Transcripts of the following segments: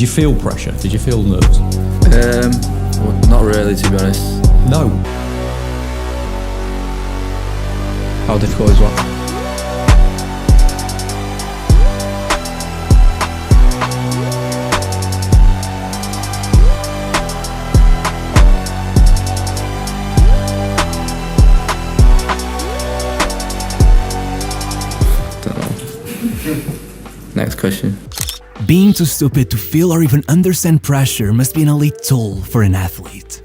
you feel pressure? Did you feel nerves? Well, not really, to be honest. No. How difficult is what? Don't know. Next question. Being too stupid to feel or even understand pressure must be an elite tool for an athlete.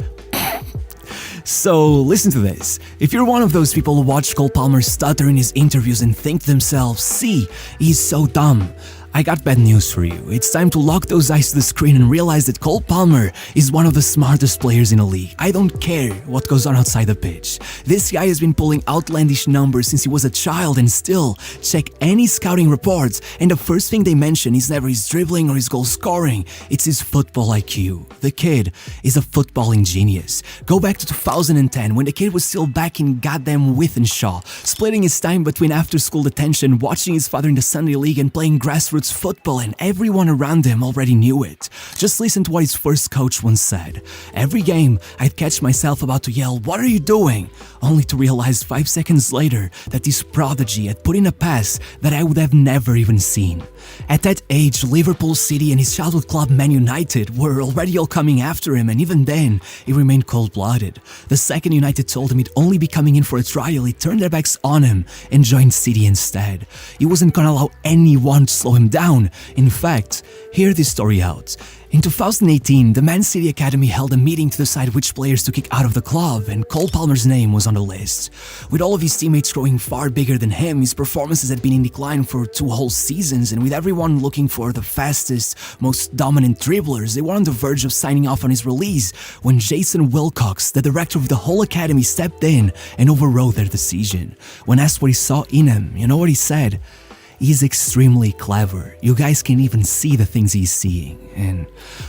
So listen to this. If you're one of those people who watch Cole Palmer stutter in his interviews and think to themselves, see, he's so dumb, I got bad news for you. It's time to lock those eyes to the screen and realize that Cole Palmer is one of the smartest players in the league. I don't care what goes on outside the pitch. This guy has been pulling outlandish numbers since he was a child, and still, check any scouting reports and the first thing they mention is never his dribbling or his goal scoring, it's his football IQ. The kid is a footballing genius. Go back to 2010 when the kid was still back in goddamn Wythenshawe, splitting his time between after-school detention, watching his father in the Sunday League and playing grassroots football, and everyone around him already knew it. Just listen to what his first coach once said. Every game, I'd catch myself about to yell, "What are you doing?" Only to realize 5 seconds later that this prodigy had put in a pass that I would have never even seen. At that age, Liverpool City and his childhood club Man United were already all coming after him, and even then, he remained cold-blooded. The second United told him he'd only be coming in for a trial, he turned their backs on him and joined City instead. He wasn't gonna allow anyone to slow him down. In fact, hear this story out. In 2018, the Man City Academy held a meeting to decide which players to kick out of the club, and Cole Palmer's name was on the list. With all of his teammates growing far bigger than him, his performances had been in decline for 2 whole seasons, and with everyone looking for the fastest, most dominant dribblers, they were on the verge of signing off on his release when Jason Wilcox, the director of the whole academy, stepped in and overrode their decision. When asked what he saw in him, you know what he said? He's extremely clever. You guys can even see the things he's seeing. And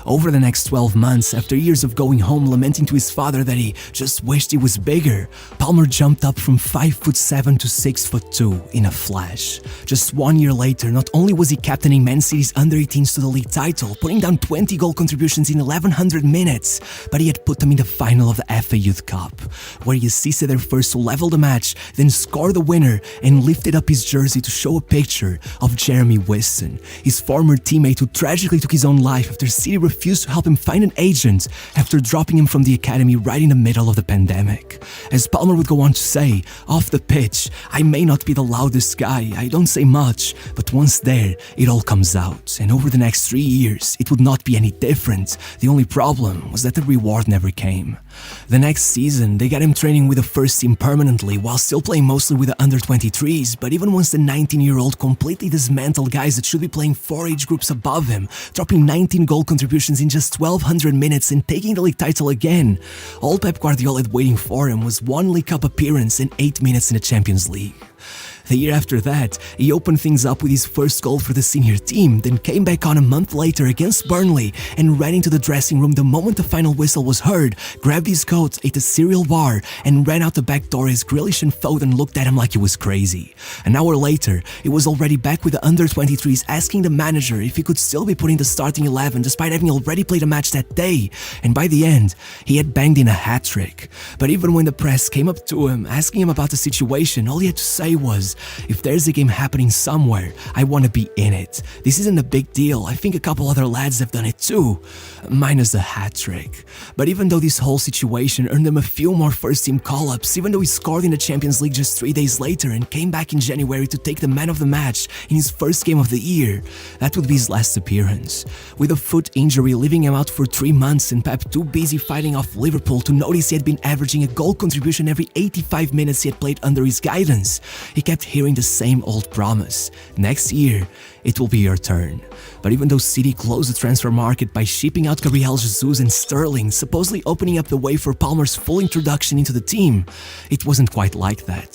over the next 12 months, after years of going home lamenting to his father that he just wished he was bigger, Palmer jumped up from 5'7" to 6'2" in a flash. Just 1 year later, not only was he captaining Man City's under-18s to the league title, putting down 20 goal contributions in 1100 minutes, but he had put them in the final of the FA Youth Cup, where he assisted their first to level the match, then score the winner and lifted up his jersey to show a picture of Jeremy Whiston, his former teammate who tragically took his own life after City refused to help him find an agent after dropping him from the academy right in the middle of the pandemic. As Palmer would go on to say, off the pitch, I may not be the loudest guy, I don't say much, but once there, it all comes out. And over the next 3 years, it would not be any different. The only problem was that the reward never came. The next season, they got him training with the first team permanently while still playing mostly with the under-23s, but even once the 19-year-old completely dismantled guys that should be playing 4 age groups above him, dropping 19 goal contributions in just 1200 minutes and taking the league title again, all Pep Guardiola had waiting for him was 1 League Cup appearance and 8 minutes in the Champions League. The year after that, he opened things up with his first goal for the senior team, then came back on a month later against Burnley and ran into the dressing room the moment the final whistle was heard, grabbed his coat, ate a cereal bar, and ran out the back door as Grealish and Foden looked at him like he was crazy. An hour later, he was already back with the under-23s asking the manager if he could still be put in the starting 11 despite having already played a match that day, and by the end, he had banged in a hat-trick. But even when the press came up to him, asking him about the situation, all he had to say was, "If there's a game happening somewhere, I want to be in it. This isn't a big deal, I think a couple other lads have done it too." Minus the hat-trick. But even though this whole situation earned him a few more first-team call-ups, even though he scored in the Champions League just 3 days later and came back in January to take the man of the match in his first game of the year, that would be his last appearance. With a foot injury leaving him out for 3 months and Pep too busy fighting off Liverpool to notice he had been averaging a goal contribution every 85 minutes he had played under his guidance, he kept hearing the same old promise: next year, it will be your turn. But even though City closed the transfer market by shipping out Gabriel Jesus and Sterling, supposedly opening up the way for Palmer's full introduction into the team, it wasn't quite like that.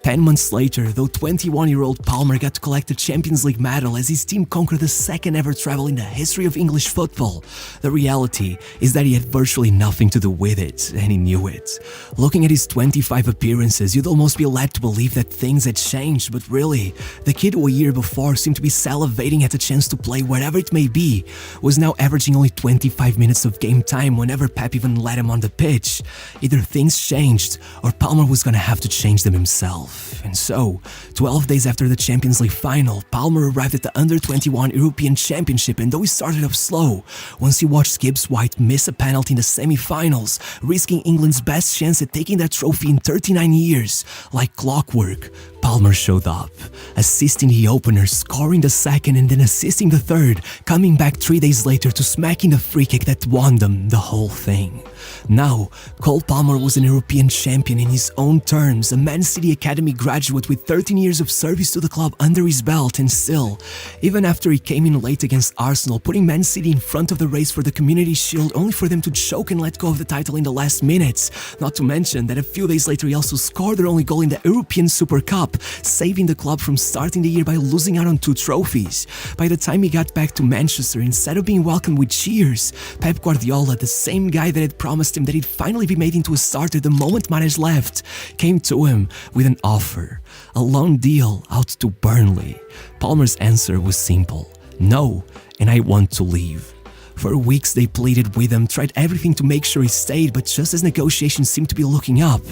10 months later, though 21-year-old Palmer got to collect the Champions League medal as his team conquered the second ever treble in the history of English football, the reality is that he had virtually nothing to do with it, and he knew it. Looking at his 25 appearances, you'd almost be led to believe that things had changed, but really, the kid who a year before seemed to be salivating at the chance to play wherever it may be, was now averaging only 25 minutes of game time whenever Pep even let him on the pitch. Either things changed, or Palmer was gonna have to change them himself. And so, 12 days after the Champions League final, Palmer arrived at the Under-21 European Championship, and though he started off slow, once he watched Gibbs White miss a penalty in the semi-finals, risking England's best chance at taking that trophy in 39 years, like clockwork, Palmer showed up, assisting the opener, scoring the second and then assisting the third, coming back 3 days later to smacking the free kick that won them the whole thing. Now, Cole Palmer was an European champion in his own terms, a Man City Academy graduate with 13 years of service to the club under his belt, and still, even after he came in late against Arsenal, putting Man City in front of the race for the Community Shield only for them to choke and let go of the title in the last minutes, not to mention that a few days later he also scored their only goal in the European Super Cup, saving the club from starting the year by losing out on 2 trophies. By the time he got back to Manchester, instead of being welcomed with cheers, Pep Guardiola, the same guy that had promised him that he'd finally be made into a starter the moment Mahrez left, came to him with an offer, a loan deal out to Burnley. Palmer's answer was simple: no, and I want to leave. For weeks they pleaded with him, tried everything to make sure he stayed, but just as negotiations seemed to be looking up,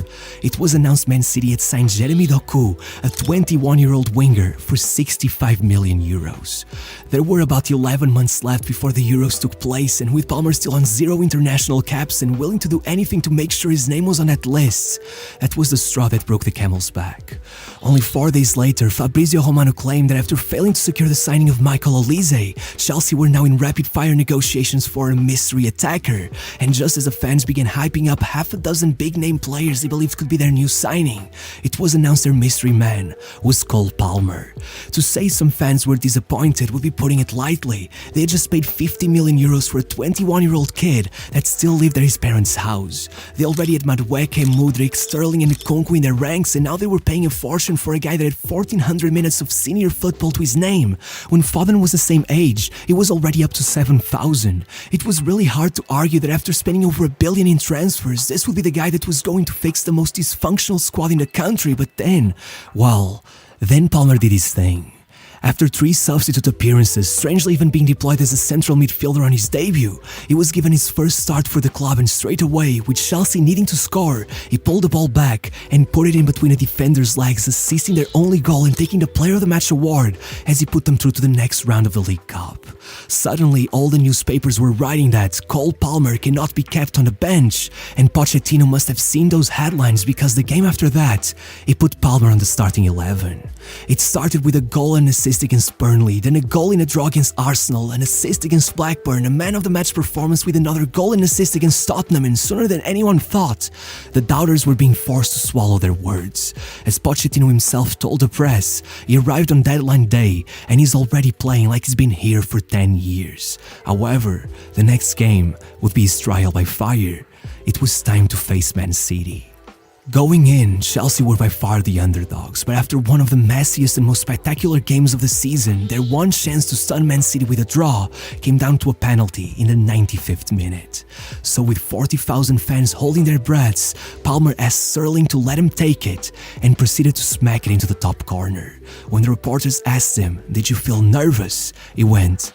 it was announced Man City had signed Jeremy Doku, a 21-year-old winger, for 65 million euros. There were about 11 months left before the Euros took place, and with Palmer still on 0 international caps and willing to do anything to make sure his name was on that list, that was the straw that broke the camel's back. Only 4 days later, Fabrizio Romano claimed that after failing to secure the signing of Michael Olise, Chelsea were now in rapid-fire negotiations for a mystery attacker, and just as the fans began hyping up half a dozen big-name players they believed could be their new signing, it was announced their mystery man was Cole Palmer. To say some fans were disappointed would be putting it lightly. They had just paid 50 million euros for a 21-year-old kid that still lived at his parents' house. They already had Madueke, Mudryk, Sterling and Nkunku in their ranks, and now they were paying a fortune for a guy that had 1,400 minutes of senior football to his name. When Foden was the same age, it was already up to 7,000. It was really hard to argue that after spending over $1 billion in transfers, this would be the guy that was going to fix the most dysfunctional squad in the country, but then Palmer did his thing. After 3 substitute appearances, strangely even being deployed as a central midfielder on his debut, he was given his first start for the club, and straight away, with Chelsea needing to score, he pulled the ball back and put it in between a defender's legs, assisting their only goal and taking the Player of the Match award as he put them through to the next round of the League Cup. Suddenly, all the newspapers were writing that Cole Palmer cannot be kept on the bench, and Pochettino must have seen those headlines because the game after that, he put Palmer on the starting 11. It started with a goal and assist against Burnley, then a goal in a draw against Arsenal, an assist against Blackburn, a man-of-the-match performance with another goal and assist against Tottenham, and sooner than anyone thought, the doubters were being forced to swallow their words. As Pochettino himself told the press, he arrived on deadline day and he's already playing like he's been here for 10 years. However, the next game would be his trial by fire. It was time to face Man City. Going in, Chelsea were by far the underdogs, but after one of the messiest and most spectacular games of the season, their one chance to stun Man City with a draw came down to a penalty in the 95th minute. So with 40,000 fans holding their breaths, Palmer asked Sterling to let him take it and proceeded to smack it into the top corner. When the reporters asked him, "Did you feel nervous?" he went,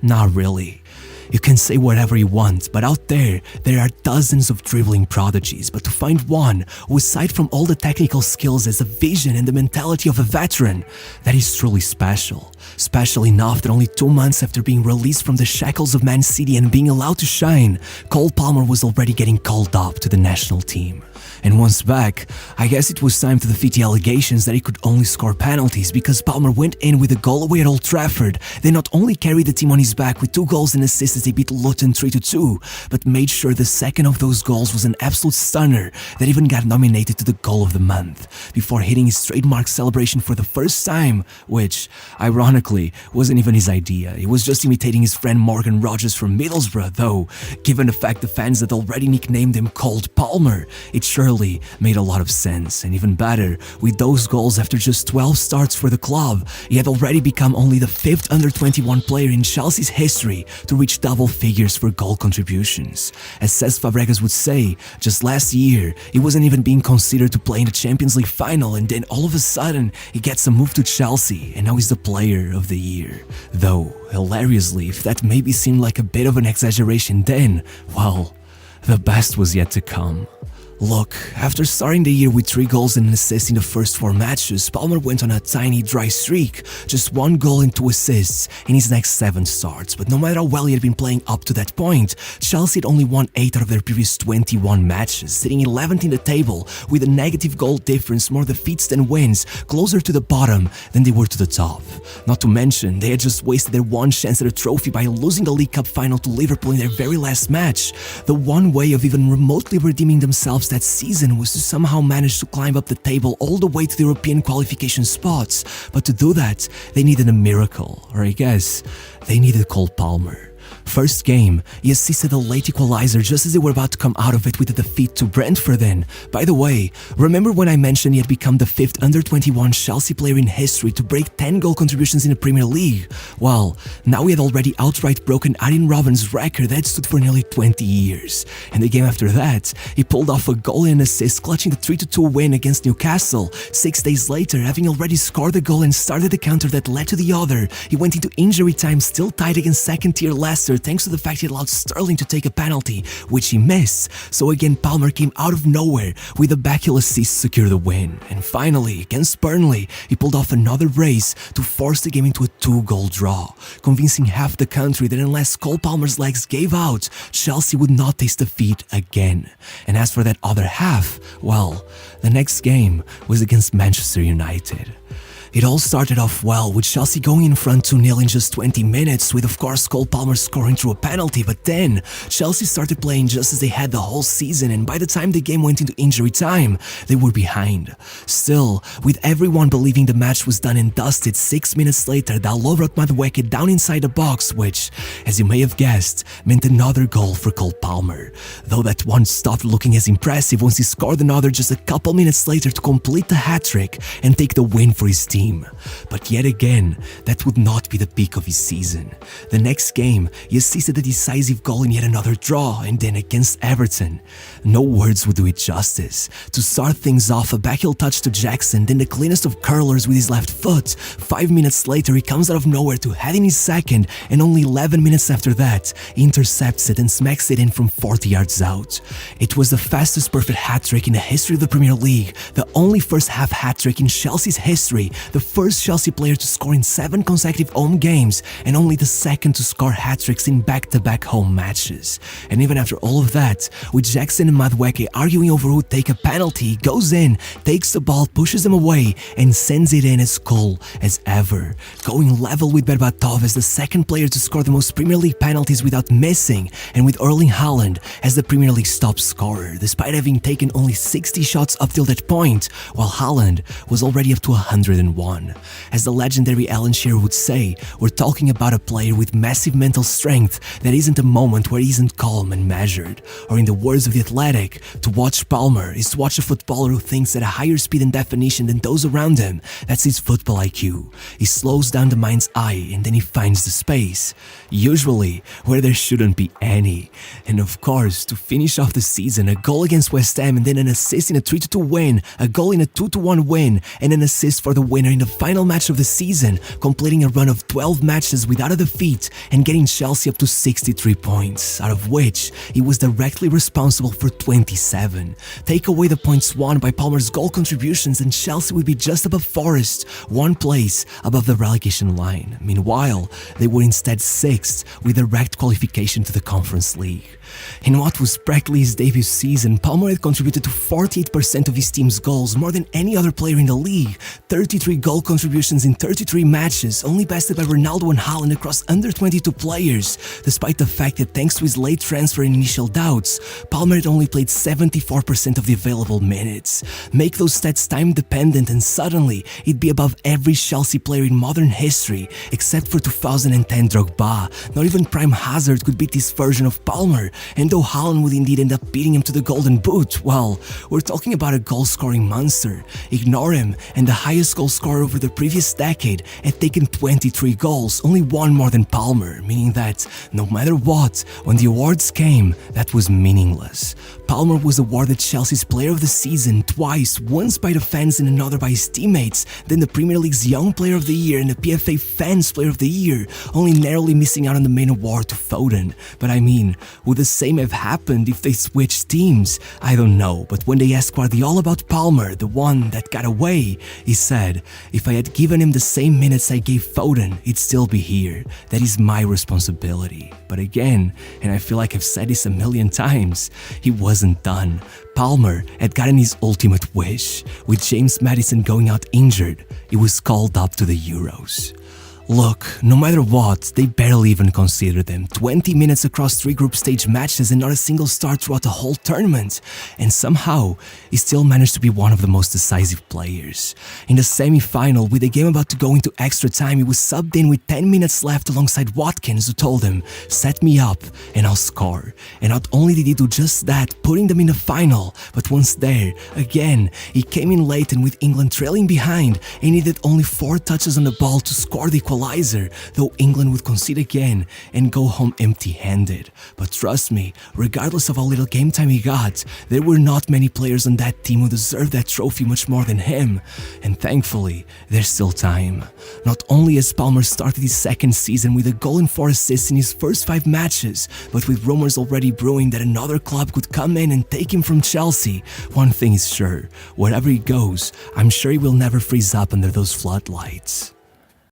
"Not really. You can say whatever you want, but out there are dozens of dribbling prodigies, but to find one who, aside from all the technical skills, has the vision and the mentality of a veteran, that is truly special. Special enough that only 2 months after being released from the shackles of Man City and being allowed to shine, Cole Palmer was already getting called up to the national team. And once back, I guess it was time to defeat the allegations that he could only score penalties, because Palmer went in with a goal away at Old Trafford. They not only carried the team on his back with 2 goals and assists as they beat Luton 3-2, but made sure the second of those goals was an absolute stunner that even got nominated to the Goal of the Month, before hitting his trademark celebration for the first time, which, ironically, wasn't even his idea. He was just imitating his friend Morgan Rogers from Middlesbrough, though, given the fact the fans had already nicknamed him Cold Palmer, it surely made a lot of sense. And even better, with those goals after just 12 starts for the club, he had already become only the 5th under-21 player in Chelsea's history to reach double figures for goal contributions. As Cesc Fabregas would say, just last year, he wasn't even being considered to play in the Champions League final, and then all of a sudden, he gets a move to Chelsea, and now he's the player of the year. Though, hilariously, if that maybe seemed like a bit of an exaggeration then, well, the best was yet to come. Look, after starting the year with 3 goals and an assist in the first 4 matches, Palmer went on a tiny dry streak, just 1 goal and 2 assists in his next 7 starts. But no matter how well he had been playing up to that point, Chelsea had only won 8 out of their previous 21 matches, sitting 11th in the table with a negative goal difference, more defeats than wins, closer to the bottom than they were to the top. Not to mention, they had just wasted their one chance at a trophy by losing the League Cup final to Liverpool in their very last match. The one way of even remotely redeeming themselves that season was to somehow manage to climb up the table all the way to the European qualification spots, but to do that, they needed a miracle, or I guess, they needed Cole Palmer. First game, he assisted a late equalizer just as they were about to come out of it with a defeat to Brentford then. By the way, remember when I mentioned he had become the 5th under-21 Chelsea player in history to break 10 goal contributions in the Premier League? Well, now he had already outright broken Arjen Robben's record that stood for nearly 20 years. And the game after that, he pulled off a goal and assist, clutching the 3-2 win against Newcastle. 6 days later, having already scored a goal and started the counter that led to the other, he went into injury time still tied against second-tier Leicester thanks to the fact he allowed Sterling to take a penalty, which he missed. So again, Palmer came out of nowhere with a backheel assist to secure the win. And finally, against Burnley, he pulled off another brace to force the game into a 2-goal draw, convincing half the country that unless Cole Palmer's legs gave out, Chelsea would not taste defeat again. And as for that other half, well, the next game was against Manchester United. It all started off well, with Chelsea going in front 2-0 in just 20 minutes, with of course Cole Palmer scoring through a penalty, but then Chelsea started playing just as they had the whole season, and by the time the game went into injury time, they were behind. Still, with everyone believing the match was done and dusted, 6 minutes later, Dalot brought Madueke down inside the box, which, as you may have guessed, meant another goal for Cole Palmer. Though that one stopped looking as impressive once he scored another just a couple minutes later to complete the hat-trick and take the win for his team. But yet again, that would not be the peak of his season. The next game, he assisted a decisive goal in yet another draw, and then against Everton. No words would do it justice. To start things off, a backheel touch to Jackson, then the cleanest of curlers with his left foot. 5 minutes later, he comes out of nowhere to head in his second, and only 11 minutes after that, he intercepts it and smacks it in from 40 yards out. It was the fastest perfect hat-trick in the history of the Premier League, the only first-half hat-trick in Chelsea's history, the first Chelsea player to score in 7 consecutive home games, and only the second to score hat-tricks in back-to-back home matches. And even after all of that, with Jackson and Madueke arguing over who would take a penalty, he goes in, takes the ball, pushes them away, and sends it in as cool as ever, going level with Berbatov as the second player to score the most Premier League penalties without missing, and with Erling Haaland as the Premier League's top scorer, despite having taken only 60 shots up till that point, while Haaland was already up to 101. As the legendary Alan Shearer would say, we're talking about a player with massive mental strength that isn't a moment where he isn't calm and measured. Or in the words of The Athletic, to watch Palmer is to watch a footballer who thinks at a higher speed and definition than those around him. That's his football IQ. He slows down the mind's eye and then he finds the space, usually where there shouldn't be any. And of course, to finish off the season, a goal against West Ham and then an assist in a 3-2 win, a goal in a 2-1 win, and an assist for the winner in the final match of the season, completing a run of 12 matches without a defeat and getting Chelsea up to 63 points, out of which he was directly responsible for 27. Take away the points won by Palmer's goal contributions and Chelsea would be just above Forest, 1 place above the relegation line. Meanwhile, they were instead 6th with direct qualification to the Conference League. In what was practically his debut season, Palmer had contributed to 48% of his team's goals, more than any other player in the league, 33 goal contributions in 33 matches, only bested by Ronaldo and Haaland across under 22 players, despite the fact that thanks to his late transfer and initial doubts, Palmer had only played 74% of the available minutes. Make those stats time-dependent and suddenly he'd be above every Chelsea player in modern history, except for 2010 Drogba. Not even Prime Hazard could beat this version of Palmer, and though Haaland would indeed end up beating him to the Golden Boot, well, we're talking about a goal-scoring monster. Ignore him, and the highest goal-scoring scorer over the previous decade, had taken 23 goals, only one more than Palmer, meaning that no matter what, when the awards came, that was meaningless. Palmer was awarded Chelsea's Player of the Season twice, once by the fans and another by his teammates, then the Premier League's Young Player of the Year and the PFA Fans Player of the Year, only narrowly missing out on the main award to Foden. But I mean, would the same have happened if they switched teams? I don't know, but when they asked Guardiola about Palmer, the one that got away, he said, "If I had given him the same minutes I gave Foden, he'd still be here. That is my responsibility." But again, and I feel like I've said this a million times, he wasn't done. Palmer had gotten his ultimate wish. With James Maddison going out injured, he was called up to the Euros. Look, no matter what, they barely even considered him. 20 minutes across 3 group stage matches and not a single start throughout the whole tournament. And somehow, he still managed to be one of the most decisive players. In the semi-final, with the game about to go into extra time, he was subbed in with 10 minutes left alongside Watkins, who told him, "Set me up and I'll score." And not only did he do just that, putting them in the final, but once there, again, he came in late and with England trailing behind, he needed only 4 touches on the ball to score the equalizer, though England would concede again and go home empty-handed. But trust me, regardless of how little game time he got, there were not many players on that team who deserved that trophy much more than him. And thankfully, there's still time. Not only has Palmer started his second season with a goal and 4 assists in his first 5 matches, but with rumors already brewing that another club could come in and take him from Chelsea, one thing is sure, wherever he goes, I'm sure he will never freeze up under those floodlights.